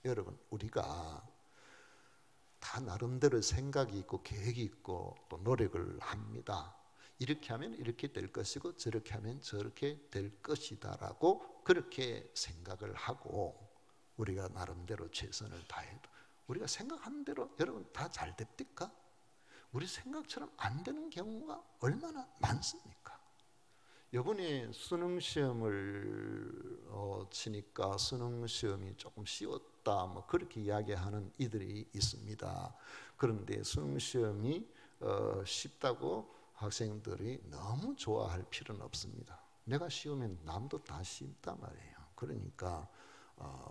여러분, 우리가 다 나름대로 생각이 있고 계획이 있고 또 노력을 합니다. 이렇게 하면 이렇게 될 것이고 저렇게 하면 저렇게 될 것이다라고 그렇게 생각을 하고 우리가 나름대로 최선을 다해도 우리가 생각하는 대로 여러분 다 잘 됩니까? 우리 생각처럼 안 되는 경우가 얼마나 많습니까? 이번에 수능시험을 치니까 수능시험이 조금 쉬웠다 뭐 그렇게 이야기하는 이들이 있습니다. 그런데 수능시험이 쉽다고 학생들이 너무 좋아할 필요는 없습니다. 내가 쉬우면 남도 다 쉽단 말이에요. 그러니까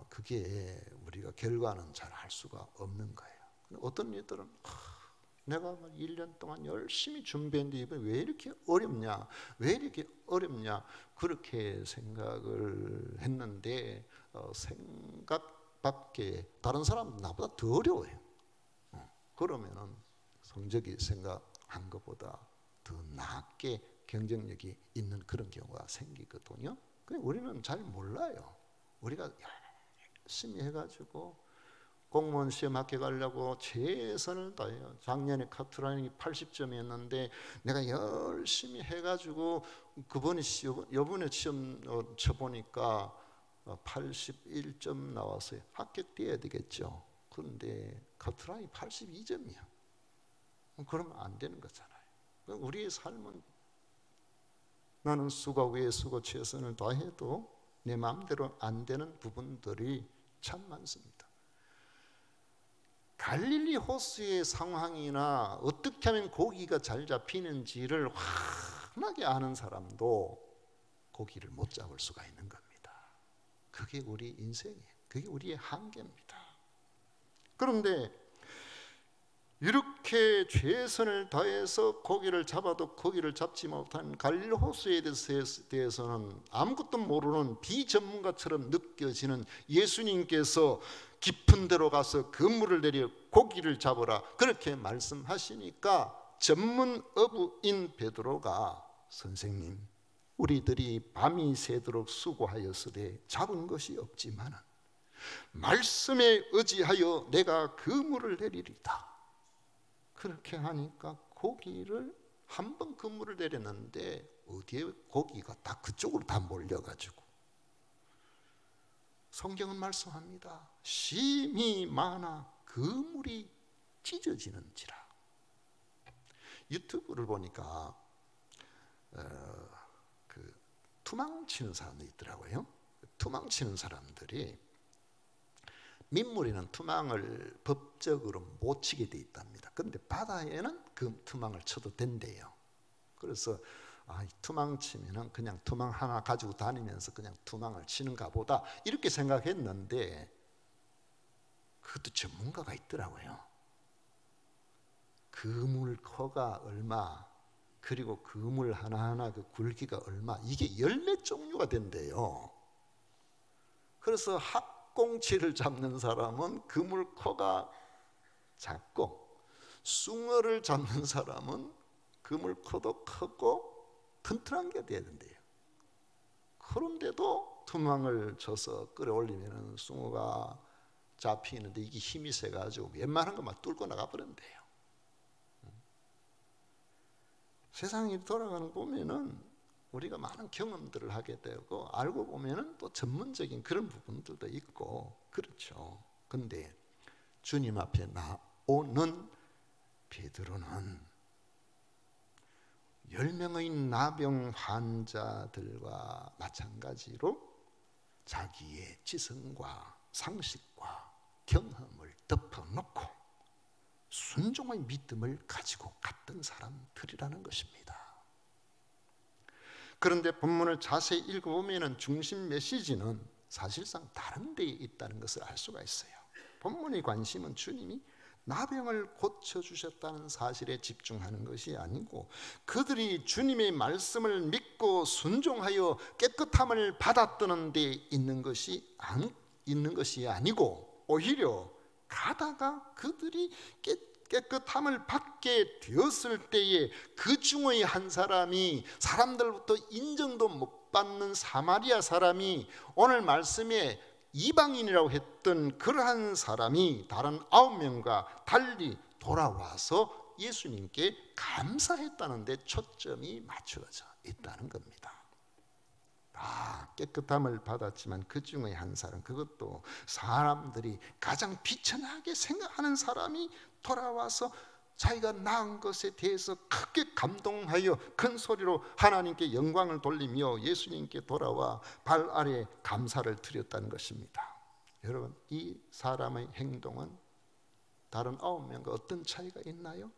그게 우리가 결과는 잘 알 수가 없는 거예요. 어떤 이들은 내가 1년 동안 열심히 준비했는데 이번에 왜 이렇게 어렵냐? 왜 이렇게 어렵냐? 그렇게 생각을 했는데 생각밖에 다른 사람은 나보다 더 어려워요. 그러면은 성적이 생각한 것보다 더 낮게 경쟁력이 있는 그런 경우가 생기거든요. 근데 우리는 잘 몰라요. 우리가 열심히 해가지고 공무원 시험 합격하려고 최선을 다해요. 작년에 카트라인이 80점이었는데 내가 열심히 해가지고 이번에 시험 쳐보니까 81점 나왔어요. 합격돼야 되겠죠. 그런데 카트라인이 82점이야. 그러면 안 되는 거잖아요. 우리의 삶은 나는 수고 위에 수고 최선을 다해도 내 마음대로 안 되는 부분들이 참 많습니다. 갈릴리 호수의 상황이나 어떻게 하면 고기가 잘 잡히는지를 환하게 아는 사람도 고기를 못 잡을 수가 있는 겁니다. 그게 우리 인생이에요. 그게 우리의 한계입니다. 그런데 이렇게 최선을 다해서 고기를 잡아도 고기를 잡지 못한 갈릴리 호수에 대해서는 아무것도 모르는 비전문가처럼 느껴지는 예수님께서 깊은 데로 가서 그물을 내려 고기를 잡으라 그렇게 말씀하시니까 전문 어부인 베드로가 선생님 우리들이 밤이 새도록 수고하였으되 잡은 것이 없지만 말씀에 의지하여 내가 그물을 내리리다. 그렇게 하니까 고기를 한 번 그물을 내렸는데 어디에 고기가 다 그쪽으로 다 몰려가지고 성경은 말씀합니다. 심히 많아 그물이 찢어지는지라. 유튜브를 보니까 그 투망치는 사람들이 있더라고요. 투망치는 사람들이 민물에는 투망을 법적으로 못 치게 돼 있답니다. 그런데 바다에는 그 투망을 쳐도 된대요. 그래서 투망 치면은 그냥 투망 하나 가지고 다니면서 그냥 투망을 치는가 보다 이렇게 생각했는데 그것도 전문가가 있더라고요. 그물 커가 얼마 그리고 그물 하나하나 그 굵기가 얼마 이게 10몇 종류가 된대요. 그래서 합꽁치를 잡는 사람은 그물 커가 작고 숭어를 잡는 사람은 그물 커도 크고 튼튼한 게 돼야 된대요. 그런데도 투망을 쳐서 끌어올리면 숭어가 잡히는데 이게 힘이 세가지고 웬만한 것만 뚫고 나가버린대요. 세상이 돌아가는 거 보면은 우리가 많은 경험들을 하게 되고 알고 보면은 또 전문적인 그런 부분들도 있고 그렇죠. 근데 주님 앞에 나오는 베드로는 10명의 나병 환자들과 마찬가지로 자기의 지성과 상식과 경험을 덮어놓고 순종의 믿음을 가지고 갔던 사람들이라는 것입니다. 그런데 본문을 자세히 읽어보면 중심 메시지는 사실상 다른 데에 있다는 것을 알 수가 있어요. 본문의 관심은 주님이 나병을 고쳐주셨다는 사실에 집중하는 것이 아니고 그들이 주님의 말씀을 믿고 순종하여 깨끗함을 받았다는 데 있는 것이 아니고 오히려 가다가 그들이 깨끗함을 받게 되었을 때에 그 중의 한 사람이 사람들부터 인정도 못 받는 사마리아 사람이 오늘 말씀에 이방인이라고 했던 그러한 사람이 다른 9명과 달리 돌아와서 예수님께 감사했다는 데 초점이 맞춰져 있다는 겁니다. 다 깨끗함을 받았지만 그 중에 한 사람, 그것도 사람들이 가장 비천하게 생각하는 사람이 돌아와서 자기가 낳은 것에 대해서 크게 감동하여 큰 소리로 하나님께 영광을 돌리며 예수님께 돌아와 발 아래 감사를 드렸다는 것입니다. 여러분, 이 사람의 행동은 다른 9명과 어떤 차이가 있나요?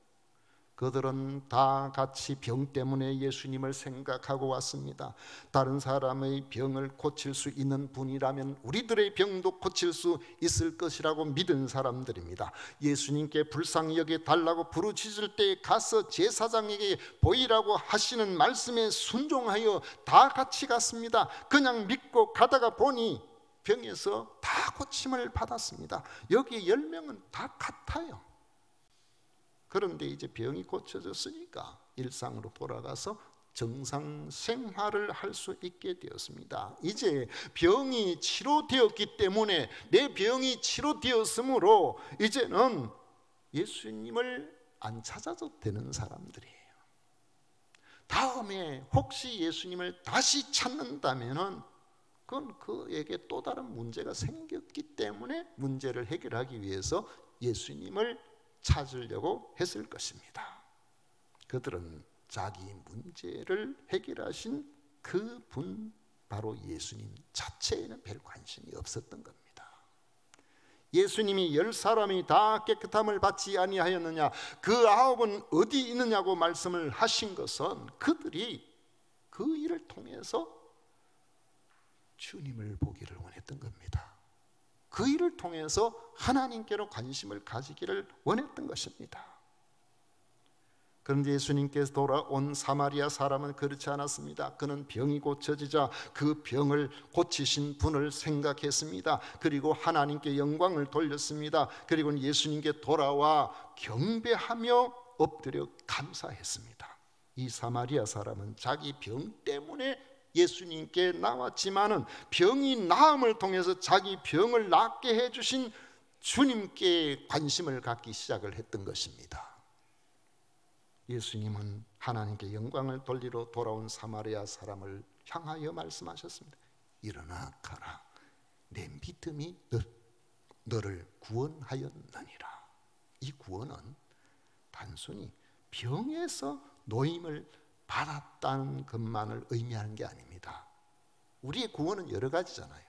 그들은 다 같이 병 때문에 예수님을 생각하고 왔습니다. 다른 사람의 병을 고칠 수 있는 분이라면 우리들의 병도 고칠 수 있을 것이라고 믿은 사람들입니다. 예수님께 불쌍히 여겨 달라고 부르짖을 때 가서 제사장에게 보이라고 하시는 말씀에 순종하여 다 같이 갔습니다. 그냥 믿고 가다가 보니 병에서 다 고침을 받았습니다. 여기 10명은 다 같아요. 그런데 이제 병이 고쳐졌으니까 일상으로 돌아가서 정상 생활을 할 수 있게 되었습니다. 이제 병이 치료되었기 때문에 내 병이 치료되었으므로 이제는 예수님을 안 찾아도 되는 사람들이에요. 다음에 혹시 예수님을 다시 찾는다면은 그건 그에게 또 다른 문제가 생겼기 때문에 문제를 해결하기 위해서 예수님을 찾으려고 했을 것입니다. 그들은 자기 문제를 해결하신 그분 바로 예수님 자체에는 별 관심이 없었던 겁니다. 예수님이 10사람이 다 깨끗함을 받지 아니하였느냐, 그 9은 어디 있느냐고 말씀을 하신 것은 그들이 그 일을 통해서 주님을 보기를 원했던 겁니다. 그 일을 통해서 하나님께로 관심을 가지기를 원했던 것입니다. 그런데 예수님께서 돌아온 사마리아 사람은 그렇지 않았습니다. 그는 병이 고쳐지자 그 병을 고치신 분을 생각했습니다. 그리고 하나님께 영광을 돌렸습니다. 그리고 예수님께 돌아와 경배하며 엎드려 감사했습니다. 이 사마리아 사람은 자기 병 때문에 예수님께 나왔지만은 병이 나음을 통해서 자기 병을 낫게 해주신 주님께 관심을 갖기 시작을 했던 것입니다. 예수님은 하나님께 영광을 돌리러 돌아온 사마리아 사람을 향하여 말씀하셨습니다. 일어나 가라. 내 믿음이 너를 구원하였느니라. 이 구원은 단순히 병에서 노임을 받았다는 것만을 의미하는 게 아닙니다. 우리의 구원은 여러 가지잖아요.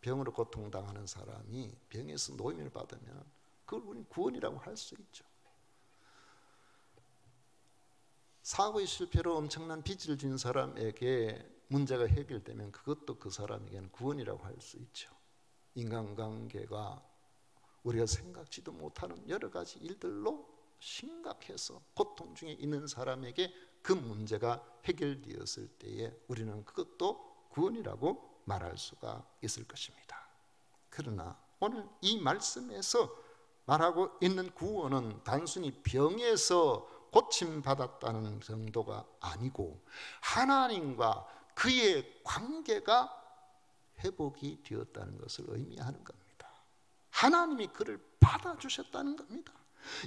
병으로 고통당하는 사람이 병에서 노임을 받으면 그걸 우리는 구원이라고 할 수 있죠. 사고의 실패로 엄청난 빚을 진 사람에게 문제가 해결되면 그것도 그 사람에게는 구원이라고 할 수 있죠. 인간관계가 우리가 생각지도 못하는 여러 가지 일들로 심각해서 고통 중에 있는 사람에게 그 문제가 해결되었을 때에 우리는 그것도 구원이라고 말할 수가 있을 것입니다. 그러나 오늘 이 말씀에서 말하고 있는 구원은 단순히 병에서 고침받았다는 정도가 아니고 하나님과 그의 관계가 회복이 되었다는 것을 의미하는 겁니다. 하나님이 그를 받아주셨다는 겁니다.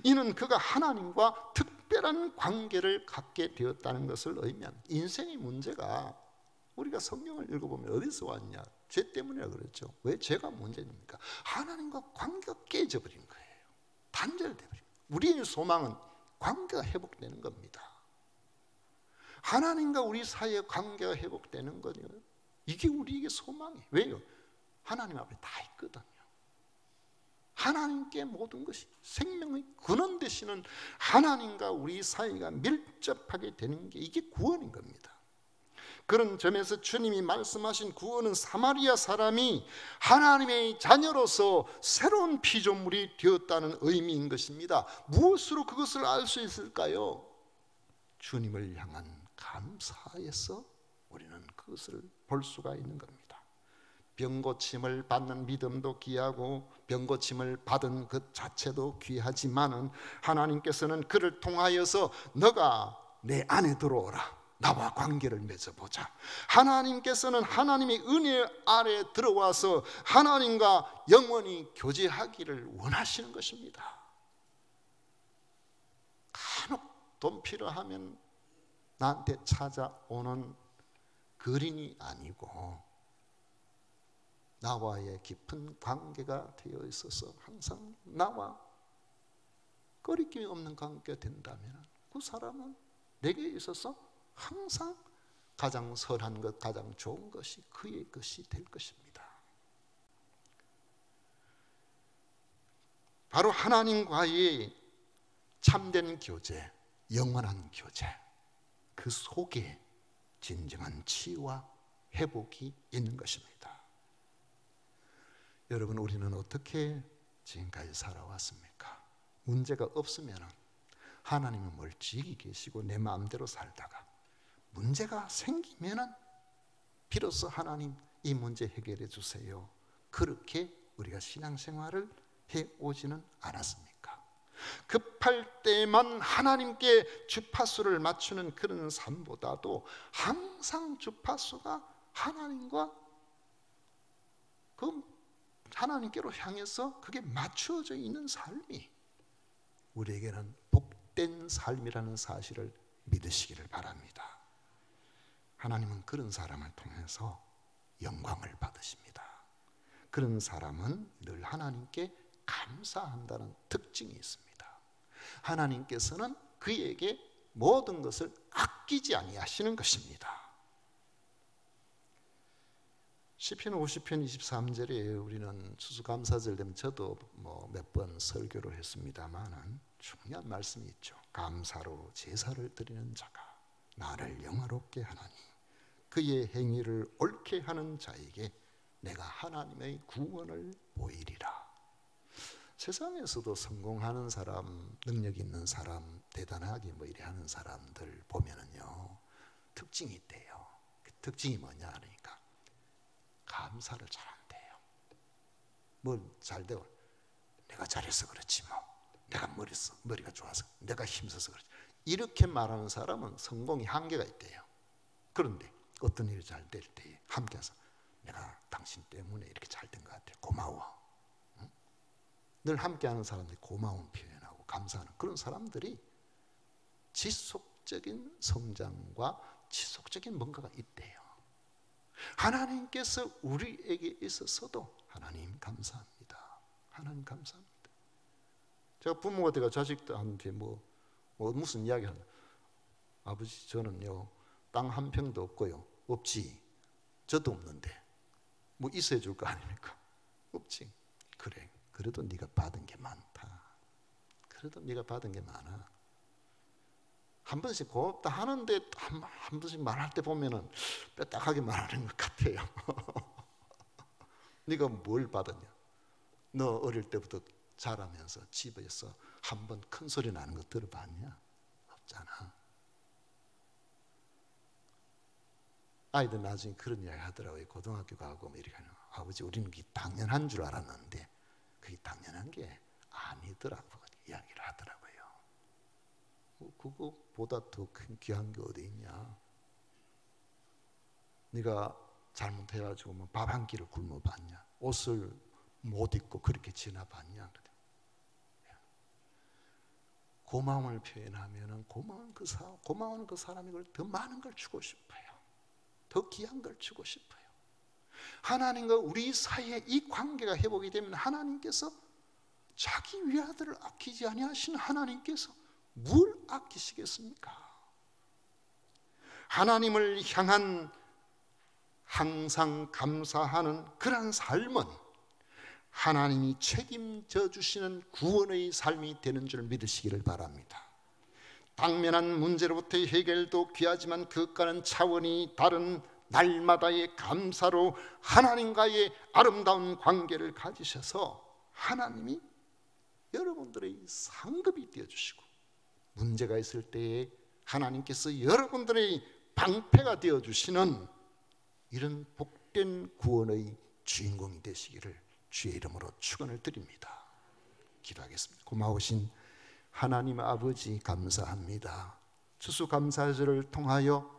이는 그가 하나님과 특별한 관계를 갖게 되었다는 것을 의미합니다. 인생의 문제가 우리가 성경을 읽어보면 어디서 왔냐? 죄 때문이라 그랬죠. 왜 죄가 문제입니까? 하나님과 관계가 깨져버린 거예요. 단절되어버린 거예요. 우리의 소망은 관계가 회복되는 겁니다. 하나님과 우리 사이의 관계가 회복되는 거예요. 이게 우리에게 소망이에요. 왜요? 하나님 앞에 다 있거든요. 하나님께 모든 것이 생명의 근원 되시는 하나님과 우리 사이가 밀접하게 되는 게 이게 구원인 겁니다. 그런 점에서 주님이 말씀하신 구원은 사마리아 사람이 하나님의 자녀로서 새로운 피조물이 되었다는 의미인 것입니다. 무엇으로 그것을 알 수 있을까요? 주님을 향한 감사에서 우리는 그것을 볼 수가 있는 겁니다. 병고침을 받는 믿음도 귀하고 병고침을 받은 그 자체도 귀하지만은 하나님께서는 그를 통하여서 너가 내 안에 들어오라, 나와 관계를 맺어보자. 하나님께서는 하나님의 은혜 아래 들어와서 하나님과 영원히 교제하기를 원하시는 것입니다. 간혹 돈 필요하면 나한테 찾아오는 거린이 아니고 나와의 깊은 관계가 되어 있어서 항상 나와 거리낌이 없는 관계가 된다면 그 사람은 내게 있어서 항상 가장 선한 것, 가장 좋은 것이 그의 것이 될 것입니다. 바로 하나님과의 참된 교제, 영원한 교제, 그 속에 진정한 치유와 회복이 있는 것입니다. 여러분, 우리는 어떻게 지금까지 살아왔습니까? 문제가 없으면 하나님은 멀찍이 계시고 내 마음대로 살다가 문제가 생기면은 비로소 하나님 이 문제 해결해 주세요. 그렇게 우리가 신앙생활을 해오지는 않았습니까? 급할 때만 하나님께 주파수를 맞추는 그런 삶보다도 항상 주파수가 하나님과 그 하나님께로 향해서 그게 맞추어져 있는 삶이 우리에게는 복된 삶이라는 사실을 믿으시기를 바랍니다. 하나님은 그런 사람을 통해서 영광을 받으십니다. 그런 사람은 늘 하나님께 감사한다는 특징이 있습니다. 하나님께서는 그에게 모든 것을 아끼지 아니하시는 것입니다. 시편 50편 23절에 우리는 추수감사절 되면 저도 몇 번 설교를 했습니다만은 중요한 말씀이 있죠. 감사로 제사를 드리는 자가 나를 영화롭게 하나니 그의 행위를 옳게 하는 자에게 내가 하나님의 구원을 보이리라. 세상에서도 성공하는 사람, 능력 있는 사람, 대단하게 이래 하는 사람들 보면은요 특징이 있대요. 그 특징이 뭐냐 하니까 감사를 잘 안 돼요. 뭘 잘 되고 내가 잘해서 그렇지 뭐, 내가 머리가 좋아서, 내가 힘써서 그렇지, 이렇게 말하는 사람은 성공이 한계가 있대요. 그런데 어떤 일이 잘 될 때 함께해서 내가 당신 때문에 이렇게 잘 된 것 같아, 고마워. 응? 늘 함께하는 사람들이 고마움 표현하고 감사하는 그런 사람들이 지속적인 성장과 지속적인 뭔가가 있대요. 하나님께서 우리에게 있어서도 하나님 감사합니다. 하나님 감사합니다. 제가 부모가 돼가 자식들한테 무슨 이야기 하나, 아버지 저는요 땅 한 평도 없고요. 없지. 저도 없는데 뭐 있어야 줄 거 아닙니까? 없지. 그래. 그래도 네가 받은 게 많다. 그래도 네가 받은 게 많아. 한 번씩 고맙다 하는데 한 번씩 말할 때 보면은 뼈딱하게 말하는 것 같아요. 네가 뭘 받았냐? 너 어릴 때부터 자라면서 집에서 한 번 큰 소리 나는 거 들어봤냐? 없잖아. 아이들 나중에 그런 이야기 하더라고요. 고등학교 가고 이렇게 하는, 아버지 우리는 그게 당연한 줄 알았는데 그게 당연한 게 아니더라고 이야기를 하더라고요. 그거보다 더 큰 귀한 게 어디 있냐? 네가 잘못해가지고 뭐 밥 한 끼를 굶어봤냐? 옷을 못 입고 그렇게 지나봤냐? 고마움을 표현하면은 고마운 그 사람이 더 많은 걸 주고 싶어요. 더 귀한 걸 주고 싶어요. 하나님과 우리 사이에 이 관계가 회복이 되면 하나님께서 자기 위아들을 아끼지 아니하신 하나님께서 뭘 아끼시겠습니까? 하나님을 향한 항상 감사하는 그런 삶은 하나님이 책임져 주시는 구원의 삶이 되는 줄 믿으시기를 바랍니다. 당면한 문제로부터 해결도 귀하지만 그것과는 차원이 다른 날마다의 감사로 하나님과의 아름다운 관계를 가지셔서 하나님이 여러분들의 상급이 되어주시고, 문제가 있을 때에 하나님께서 여러분들의 방패가 되어주시는 이런 복된 구원의 주인공이 되시기를 주의 이름으로 축원을 드립니다. 기도하겠습니다. 고마우신 하나님 아버지, 감사합니다. 추수감사절을 통하여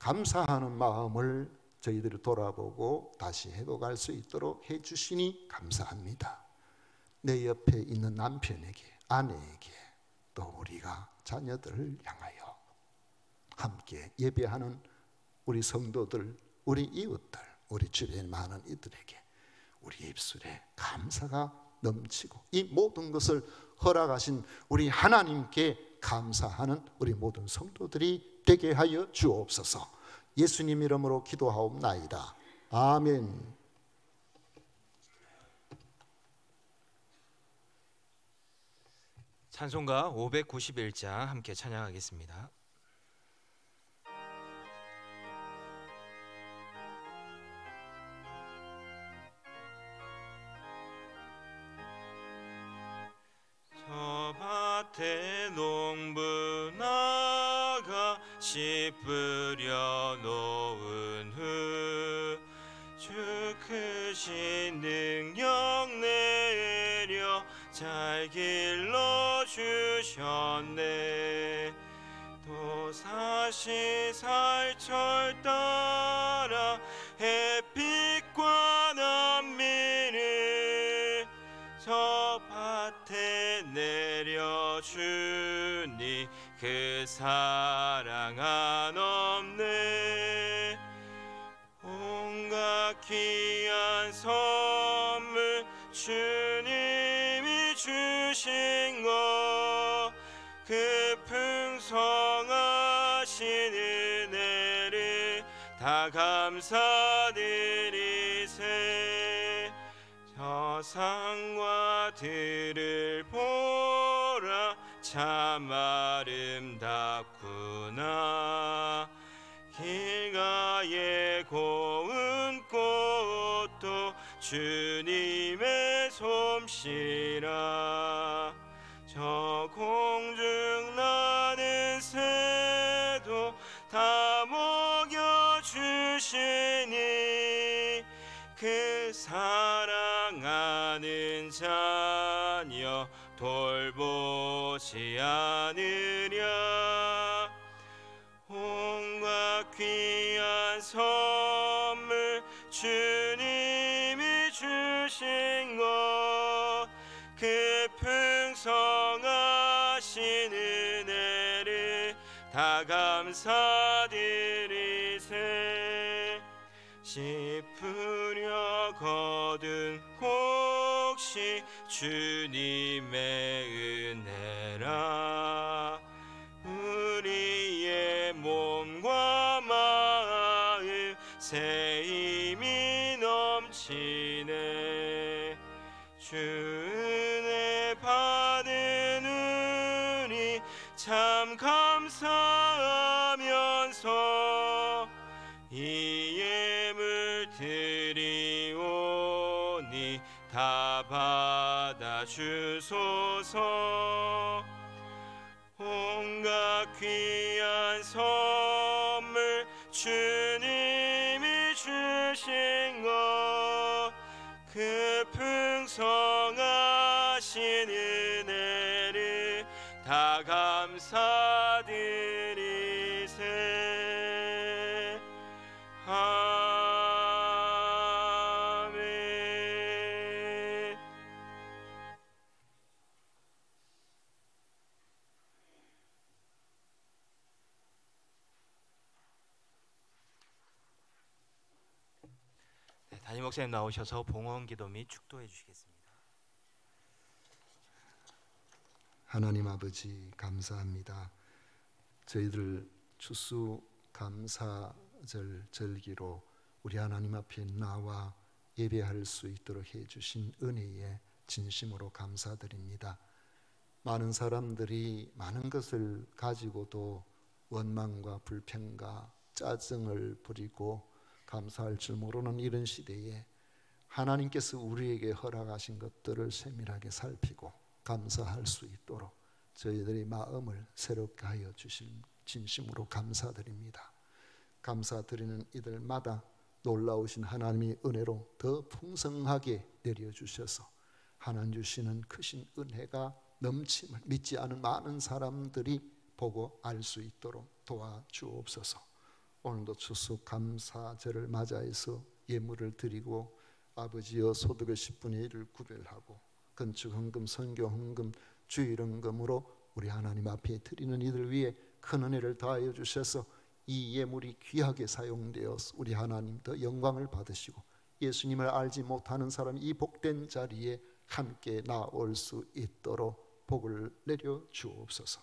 감사하는 마음을 저희들이 돌아보고 다시 회복할 수 있도록 해주시니 감사합니다. 내 옆에 있는 남편에게, 아내에게, 또 우리가 자녀들을 향하여 함께 예배하는 우리 성도들, 우리 이웃들, 우리 주변에 많은 이들에게 우리 입술에 감사가 넘치고 이 모든 것을 허락하신 우리 하나님께 감사하는 우리 모든 성도들이 되게 하여 주옵소서. 예수님 이름으로 기도하옵나이다. 아멘. 찬송가 591장 함께 찬양하겠습니다. 저 밭에 농부 나가 씨 뿌려 놓은 후 주 크신 능력 내려 잘 길러 주셨네. 도사시 살철 따라 햇빛과 남미를 저 밭에 내려주니 그 사랑 한없네. 온갖 귀한 선물 주님이 주신 것 그 풍성하신 은혜를 다 감사드리세. 저 상과 들을 보라 참 아름답구나. 길가에 고운 꽃도 주님의 솜씨라. 저 공중 나는 새도 다 먹여주시니 그 사랑하는 자녀 돌보지 않으랴. 온갖 귀한 선물 주님이 주신 것 그 풍성하신 은혜를 다 감사드리세. 씨 뿌려 거둔 혹시 주님의 은혜라. 우리의 몸과 마음 새 힘이 넘치네. 주 은혜 받은 우리 참 감사하면서 이 예물 드리오니 다 받아주소서. 온갖 귀한 선물 주님이 주신 것 그 풍성하신 은혜를 다 감사드리세. 아멘. 담임 목사님 나오셔서 봉헌 기도 및 축도해 주시겠습니다. 하나님 아버지 감사합니다. 저희들 추수감사절 절기로 우리 하나님 앞에 나와 예배할 수 있도록 해주신 은혜에 진심으로 감사드립니다. 많은 사람들이 많은 것을 가지고도 원망과 불평과 짜증을 부리고 감사할 줄 모르는 이런 시대에 하나님께서 우리에게 허락하신 것들을 세밀하게 살피고 감사할 수 있도록 저희들의 마음을 새롭게 하여 주신 진심으로 감사드립니다. 감사드리는 이들마다 놀라우신 하나님의 은혜로 더 풍성하게 내려주셔서 하나님 주시는 크신 은혜가 넘침을 믿지 않은 많은 사람들이 보고 알 수 있도록 도와주옵소서. 오늘도 추수감사절을 맞이해서 예물을 드리고 아버지여 소득의 10분의 1을 구별하고 건축헌금, 선교헌금, 주일헌금으로 우리 하나님 앞에 드리는 이들 위해 큰 은혜를 다하여 주셔서 이 예물이 귀하게 사용되어 우리 하나님 더 영광을 받으시고 예수님을 알지 못하는 사람이 이 복된 자리에 함께 나올 수 있도록 복을 내려 주옵소서.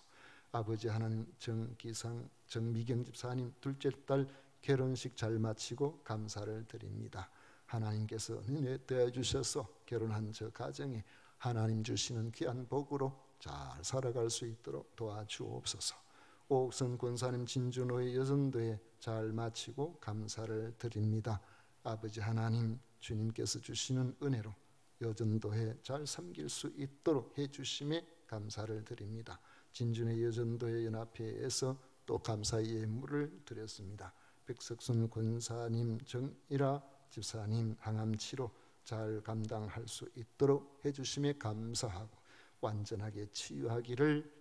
아버지 하나님, 정기상 정미경 집사님 둘째 딸 결혼식 잘 마치고 감사를 드립니다. 하나님께서 은혜 더해 주셔서 결혼한 저 가정에 하나님 주시는 귀한 복으로 잘 살아갈 수 있도록 도와주옵소서. 오옥선 권사님 진주노의 여전도에 잘 마치고 감사를 드립니다. 아버지 하나님, 주님께서 주시는 은혜로 여전도에 잘 섬길 수 있도록 해주심에 감사를 드립니다. 진주의 여전도의 연합회에서 또 감사의 예물을 드렸습니다. 백석순 권사님, 정일아 집사님 항암치료 잘 감당할 수 있도록 해주심에 감사하고 완전하게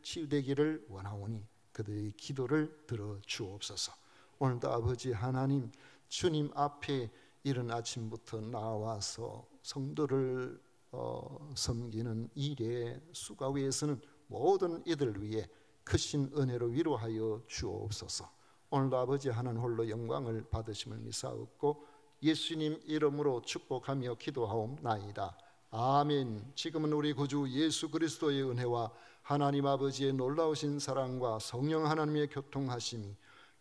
치유되기를 원하오니 그들의 기도를 들어주옵소서. 오늘도 아버지 하나님, 주님 앞에 이른 아침부터 나와서 성도를 섬기는 일에 수고 위해서는 모든 이들 위해 크신 은혜로 위로하여 주옵소서. 오늘도 아버지 하나님 홀로 영광을 받으심을 믿사옵고 예수님 이름으로 축복하며 기도하옵나이다. 아멘. 지금은 우리 구주 예수 그리스도의 은혜와 하나님 아버지의 놀라우신 사랑과 성령 하나님의 교통하심이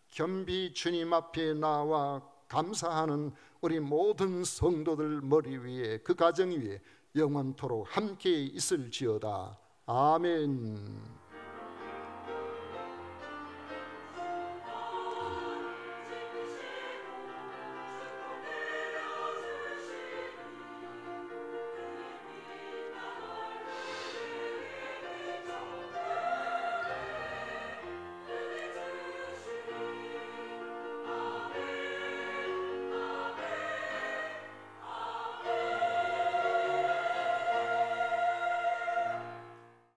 겸비 주님 앞에 나와 감사하는 우리 모든 성도들 머리 위에 그 가정 위에 영원토록 함께 있을지어다. 아멘.